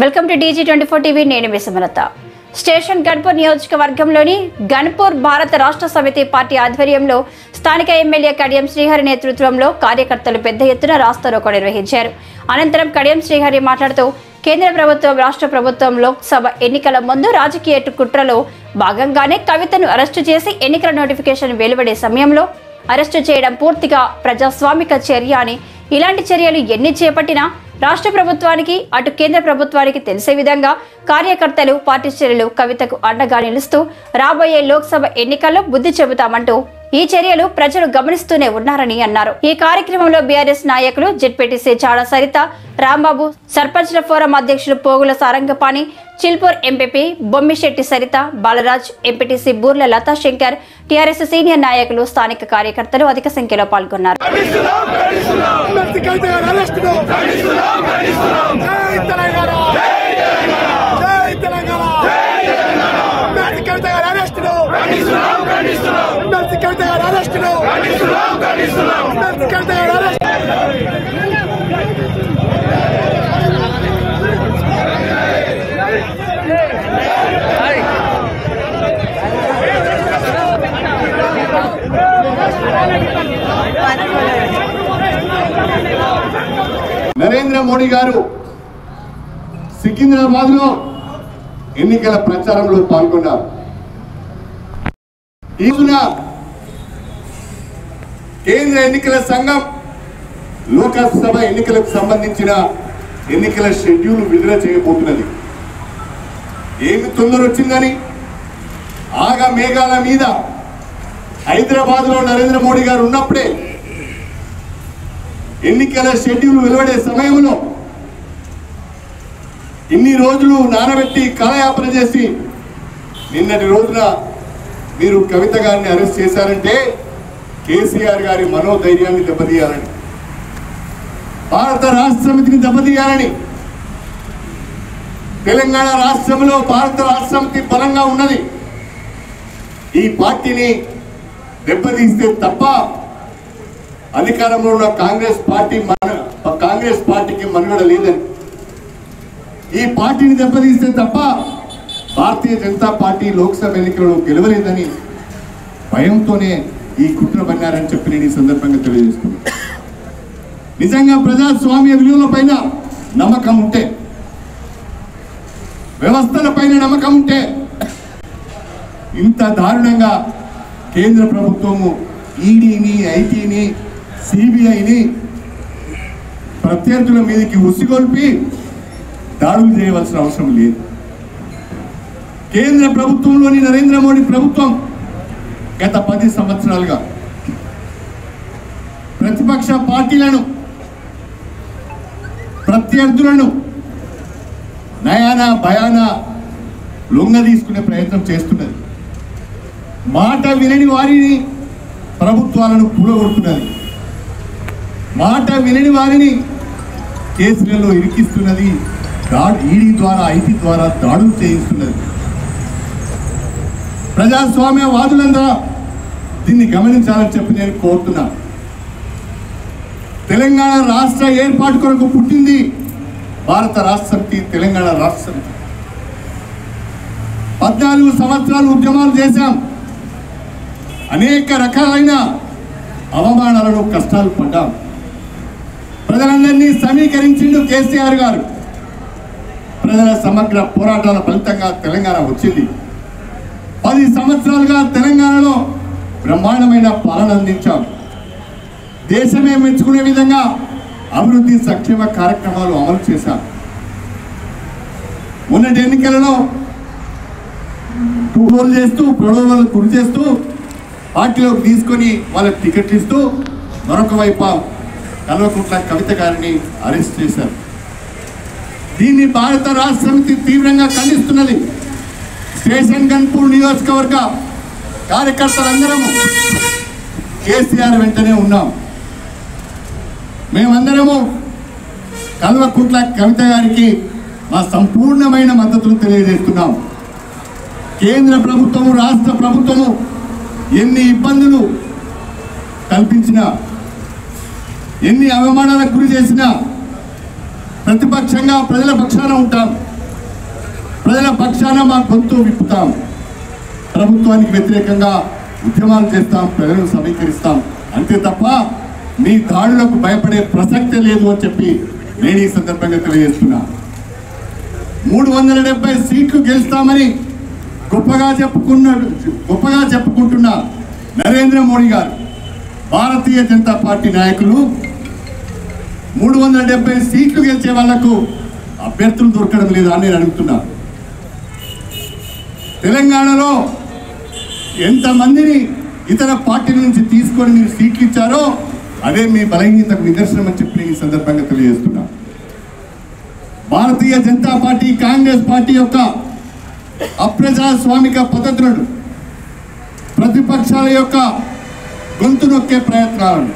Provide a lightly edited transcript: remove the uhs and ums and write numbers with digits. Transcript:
Welcome to DG24 TV. నేను విశ్వమలత. Station Ghanpur నియోజకవర్గంలోని గన్పూర్ భారత రాష్ట్ర సమితి పార్టీ ఆధ్వర్యంలో స్థానిక ఎమ్మెల్యే కడియం శ్రీహరి నేతృత్వంలో కార్యకర్తలు పెద్ద ఎత్తున రాస్తారోకో నిర్వహించారు. అనంతరం కడియం శ్రీహరి మాట్లాడుతూ కేంద్ర ప్రభుత్వం, రాష్ట్ర ప్రభుత్వం లోక్సభ ఎన్నికల ముందు రాజకీయ కుట్రలో భాగంగానే కవితను అరెస్టు చేసి ఎన్నికల నోటిఫికేషన్ వెలువడే సమయంలో అరెస్టు చేయడం పూర్తిగా ప్రజాస్వామిక చర్య అని, ఇలాంటి చర్యలు ఎన్ని చేపట్టినా రాష్ట్ర ప్రభుత్వానికి అటు కేంద్ర ప్రభుత్వానికి తెలిసే విధంగా కార్యకర్తలు, పార్టీ శ్రేణులు కవితకు అండగా నిలుస్తూ రాబోయే లోక్సభ ఎన్నికల్లో బుద్ధి చెబుతామంటూ ఈ చర్యలు ప్రజలు గమనిస్తూనే ఉన్నారని అన్నారు. ఈ కార్యక్రమంలో బీఆర్ఎస్ నాయకులు జెడ్పీటీసీ చాడ సరిత, రాంబాబు, సర్పంచ్ల ఫోరం అధ్యక్షులు Pogula Sarangapani, Chilpur MPP Bommisetti Saritha, Balaraj, MPTC Burla Latha Shankar, TRS senior నాయకులు, స్థానిక కార్యకర్తలు అధిక సంఖ్యలో పాల్గొన్నారు. నరేంద్ర మోడీ గారు సికింద్రాబాద్ లో ఎన్నికల ప్రచారంలో పాల్గొన్నారు. ఈ రోజున కేంద్ర ఎన్నికల సంఘం లోకసభ ఎన్నికలకు సంబంధించిన ఎన్నికల షెడ్యూల్ విడుదల చేయబోతున్నది. ఏమి తొందర వచ్చిందని ఆగా మేఘాల మీద హైదరాబాద్ లో నరేంద్ర మోడీ గారు ఉన్నప్పుడే ఎన్నికల షెడ్యూల్ వెలువడే సమయంలో ఇన్ని రోజులు నానబెట్టి కాలయాపన చేసి నిన్నటి రోజున మీరు కవిత గారిని అరెస్ట్ చేశారంటే కేసీఆర్ గారి మనోధైర్యాన్ని దెబ్బతీయాలని, భారత రాష్ట్ర సమితిని దెబ్బతీయాలని, తెలంగాణ రాష్ట్రంలో భారత రాష్ట్ర సమితి బలంగా ఉన్నది, ఈ పార్టీని దెబ్బతీస్తే తప్ప అధికారంలో ఉన్న కాంగ్రెస్ పార్టీకి మనుగడ లేదని, ఈ పార్టీని దెబ్బతీస్తే తప్ప భారతీయ జనతా పార్టీ లోక్సభ ఎన్నికలలో గెలవలేదని భయంతోనే ఈ కుట్ర పన్నారని చెప్పి నేను ఈ సందర్భంగా తెలియజేస్తున్నాను. నిజంగా ప్రజాస్వామ్య విలువల పైన నమ్మకం ఉంటే, వ్యవస్థల పైన నమ్మకం ఉంటే ఇంత దారుణంగా కేంద్ర ప్రభుత్వము ఈడీని, ఐటీని, సిబిఐని ప్రత్యర్థుల మీదకి ఉసిగొల్పి దాడులు చేయవలసిన అవసరం లేదు. కేంద్ర ప్రభుత్వంలోని నరేంద్ర మోడీ ప్రభుత్వం గత 10 సంవత్సరాలుగా ప్రతిపక్ష పార్టీలను, ప్రత్యర్థులను నయాన భయాన లొంగ తీసుకునే ప్రయత్నం చేస్తున్నది. మాట వినని వారిని ప్రభుత్వాలను కూలగొడుతున్నది. మాట వినని వారిని కేసులలో ఇరికిస్తున్నది. ఈడీ ద్వారా, ఐటీ ద్వారా దాడులు చేయిస్తున్నది. ప్రజాస్వామ్యవాదులందరూ దీన్ని గమనించాలని చెప్పి నేను కోరుతున్నా. తెలంగాణ రాష్ట్ర ఏర్పాటు కొరకు పుట్టింది భారత రాష్ట్ర సమితి, తెలంగాణ రాష్ట్ర సమితి. 14 సంవత్సరాలు ఉద్యమాలు చేశాం. అనేక రకాలైన అవమానాలను, కష్టాలు పడ్డాం. ప్రజలందరినీ సమీకరించిండు కేసీఆర్ గారు. ప్రజల సమగ్ర పోరాటాల ఫలితంగా తెలంగాణ వచ్చింది. 10 సంవత్సరాలుగా తెలంగాణలో బ్రహ్మాండమైన పాలన అందించాం. దేశమే మెచ్చుకునే విధంగా అభివృద్ధి, సంక్షేమ కార్యక్రమాలు అమలు చేశాం. మొన్నటి ఎన్నికలలో టూహోలు చేస్తూ, ప్రలోభాలకు గురి చేస్తూ, పార్టీలోకి తీసుకొని వాళ్ళకి టికెట్లు ఇస్తూ మరొక వైపు కల్వకుంట్ల కవిత గారిని అరెస్ట్ చేశారు. దీన్ని భారత రాష్ట్ర సమితి తీవ్రంగా ఖండిస్తున్నది. స్టేషన్ గన్పూర్ నియోజకవర్గ కార్యకర్తలందరము కేసీఆర్ వెంటనే ఉన్నాం. మేమందరము కల్వకుంట్ల కవిత గారికి మా సంపూర్ణమైన మద్దతును తెలియజేస్తున్నాం. కేంద్ర ప్రభుత్వము, రాష్ట్ర ప్రభుత్వము ఎన్ని ఇబ్బందులు కల్పించినా, ఎన్ని అవమానాలకు గురి చేసినా ప్రతిపక్షంగా ప్రజల పక్షాన ఉంటాం, ప్రజల పక్షాన మా గొంతు విప్పుతాం, ప్రభుత్వానికి వ్యతిరేకంగా ఉద్యమాలు చేస్తాం, ప్రజలను సమీకరిస్తాం, అంతే తప్ప మీ దాడులకు భయపడే ప్రసక్తే లేదు అని చెప్పి నేను ఈ సందర్భంగా తెలియజేస్తున్నా. 370 సీట్లు గెలుస్తామని గొప్పగా చెప్పుకుంటున్న నరేంద్ర మోడీ గారు, భారతీయ జనతా పార్టీ నాయకులు 370 సీట్లు గెలిచే వాళ్లకు అభ్యర్థులు దొరకడం లేదా అని నేను అడుగుతున్నా. తెలంగాణలో ఎంతమందిని ఇతర పార్టీల నుంచి తీసుకొని మీరు సీట్లు ఇచ్చారో అదే మీ బలహీనతకు నిదర్శనం అని చెప్పి ఈ సందర్భంగా తెలియజేస్తున్నా. భారతీయ జనతా పార్టీ కాంగ్రెస్ పార్టీ యొక్క అప్రజాస్వామిక పద్ధతులను, ప్రతిపక్షాల యొక్క గొంతు నొక్కే ప్రయత్నాలను